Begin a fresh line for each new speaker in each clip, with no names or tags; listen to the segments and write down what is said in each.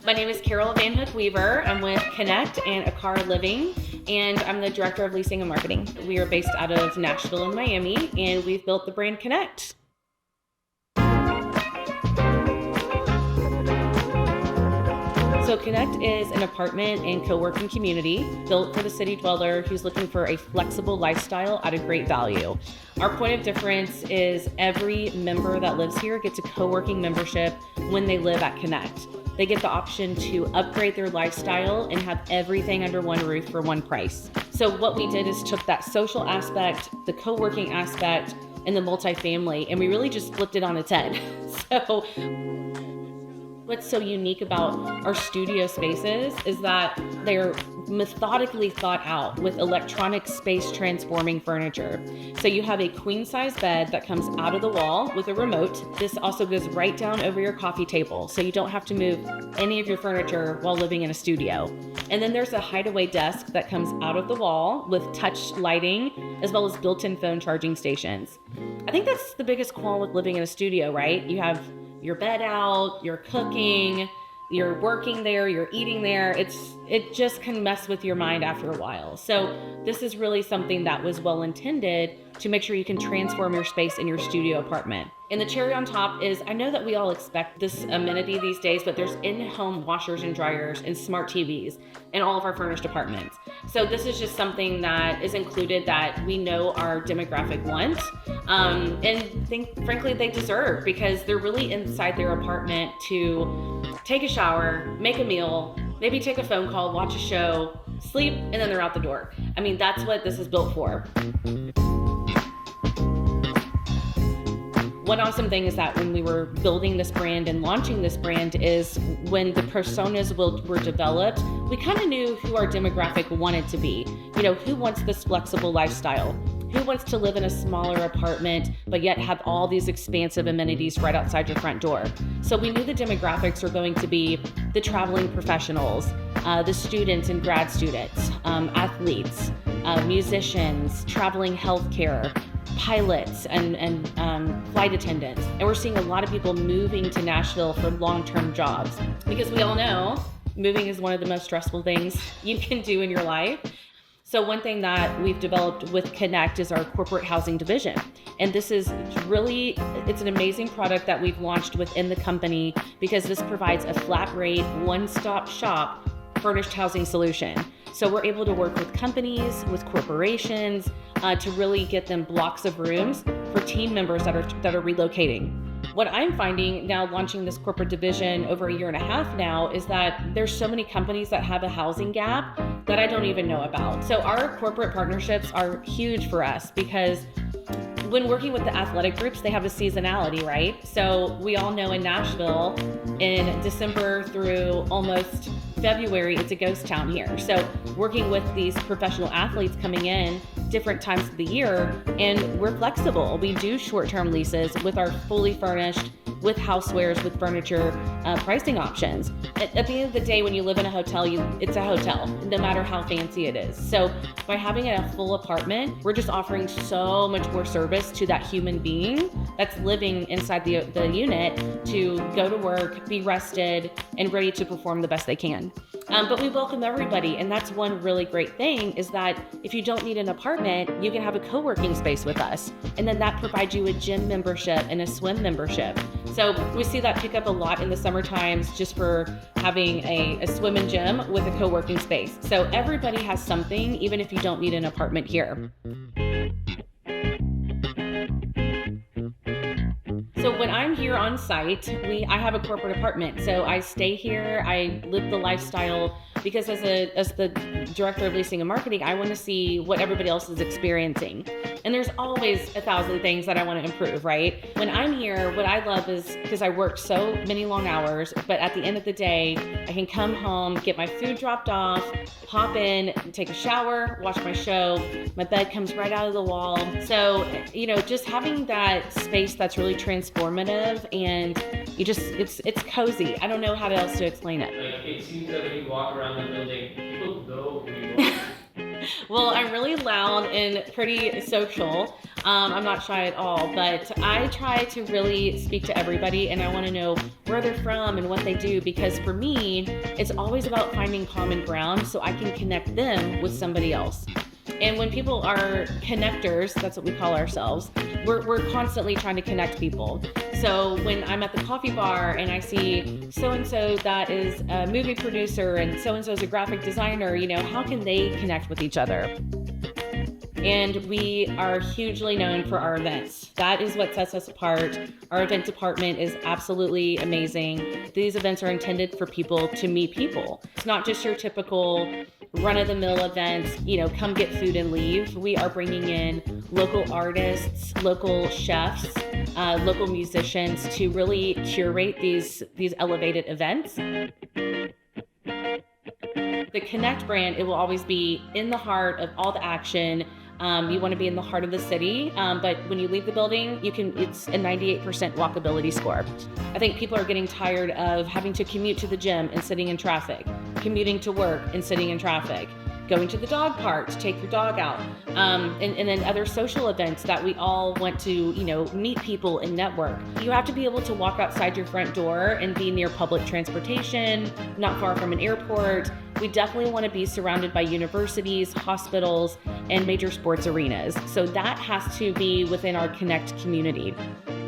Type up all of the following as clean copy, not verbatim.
My name is Carroll VanHook-Weaver. I'm with Kenect and Akar Living, and I'm the Director of Leasing and Marketing. We are based out of Nashville and Miami, and we've built the brand Kenect. So Kenect is an apartment and co-working community built for the city dweller who's looking for a flexible lifestyle at a great value. Our point of difference is every member that lives here gets a co-working membership when they live at Kenect. They get the option to upgrade their lifestyle and have everything under one roof for one price. So what we did is took that social aspect, the co-working aspect, and the multifamily, and we really just flipped it on its head. So what's so unique about our studio spaces is that they're methodically thought out with electronic space transforming furniture. So you have a queen size bed that comes out of the wall with a remote. This also goes right down over your coffee table, so you don't have to move any of your furniture while living in a studio. And then there's a hideaway desk that comes out of the wall with touch lighting, as well as built-in phone charging stations. I think that's the biggest quality with living in a studio, right? You have your bed out, you're cooking, you're working there, you're eating there. It just can mess with your mind after a while. So this is really something that was well intended to make sure you can transform your space in your studio apartment. And the cherry on top is, I know that we all expect this amenity these days, but there's in-home washers and dryers and smart TVs in all of our furnished apartments. So this is just something that is included that we know our demographic wants, and frankly they deserve, because they're really inside their apartment to take a shower, make a meal, maybe take a phone call, watch a show, sleep, and then they're out the door. I mean, that's what this is built for. One awesome thing is that when we were building this brand and launching this brand is when the personas were developed, we kind of knew who our demographic wanted to be. You know, who wants this flexible lifestyle? Who wants to live in a smaller apartment, but yet have all these expansive amenities right outside your front door? So we knew the demographics were going to be the traveling professionals, the students and grad students, athletes, musicians, traveling healthcare, pilots and flight attendants. And we're seeing a lot of people moving to Nashville for long-term jobs, because we all know moving is one of the most stressful things you can do in your life. So one thing that we've developed with Kenect is our corporate housing division. And this is really, it's an amazing product that we've launched within the company, because this provides a flat rate, one-stop shop furnished housing solution. So we're able to work with companies, with corporations, to really get them blocks of rooms for team members that are relocating. What I'm finding now, launching this corporate division over 1.5 years now, is that there's so many companies that have a housing gap that I don't even know about. So our corporate partnerships are huge for us, because when working with the athletic groups, they have a seasonality, right? So we all know in Nashville, in December through almost February, it's a ghost town here. So working with these professional athletes coming in different times of the year, and we're flexible. We do short-term leases with our fully furnished, with housewares, with furniture, pricing options. At the end of the day, when you live in a hotel, it's a hotel, no matter how fancy it is. So by having a full apartment, we're just offering so much more service to that human being that's living inside the unit to go to work, be rested, and ready to perform the best they can. But we welcome everybody, and that's one really great thing, is that if you don't need an apartment, you can have a co-working space with us, and then that provides you a gym membership and a swim membership. So we see that pick up a lot in the summer times, just for having a swim and gym with a co-working space. So everybody has something, even if you don't need an apartment here. So when I'm here on site, I have a corporate apartment. So I stay here, I live the lifestyle, because as the director of leasing and marketing, I want to see what everybody else is experiencing. And there's always 1,000 things that I want to improve, right? When I'm here, what I love is, because I work so many long hours, but at the end of the day, I can come home, get my food dropped off, hop in, take a shower, watch my show. My bed comes right out of the wall. So, you know, just having that space that's really transformative, and it's cozy. I don't know how else to explain it.
Like, it seems that when you walk around the building, people know who you are.
Well, I'm really loud and pretty social. I'm not shy at all, but I try to really speak to everybody, and I want to know where they're from and what they do, because for me, it's always about finding common ground so I can connect them with somebody else. And when people are connectors, that's what we call ourselves, we're constantly trying to connect people. So when I'm at the coffee bar and I see so-and-so that is a movie producer and so-and-so is a graphic designer, how can they connect with each other? And we are hugely known for our events. That is what sets us apart. Our event department is absolutely amazing. These events are intended for people to meet people. It's not just your typical run-of-the-mill events, come get food and leave. We are bringing in local artists, local chefs, local musicians to really curate these elevated events. The Kenect brand, it will always be in the heart of all the action. You want to be in the heart of the city, but when you leave the building, it's a 98% walkability score. I think people are getting tired of having to commute to the gym and sitting in traffic, commuting to work and sitting in traffic, going to the dog park to take your dog out, and then other social events that we all want to, meet people and network. You have to be able to walk outside your front door and be near public transportation, not far from an airport. We definitely want to be surrounded by universities, hospitals, and major sports arenas. So that has to be within our Kenect community.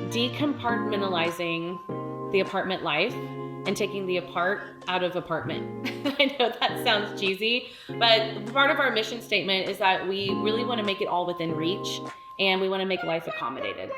Decompartmentalizing the apartment life and taking the apart out of apartment. I know that sounds cheesy, but part of our mission statement is that we really want to make it all within reach, and we want to make life accommodated.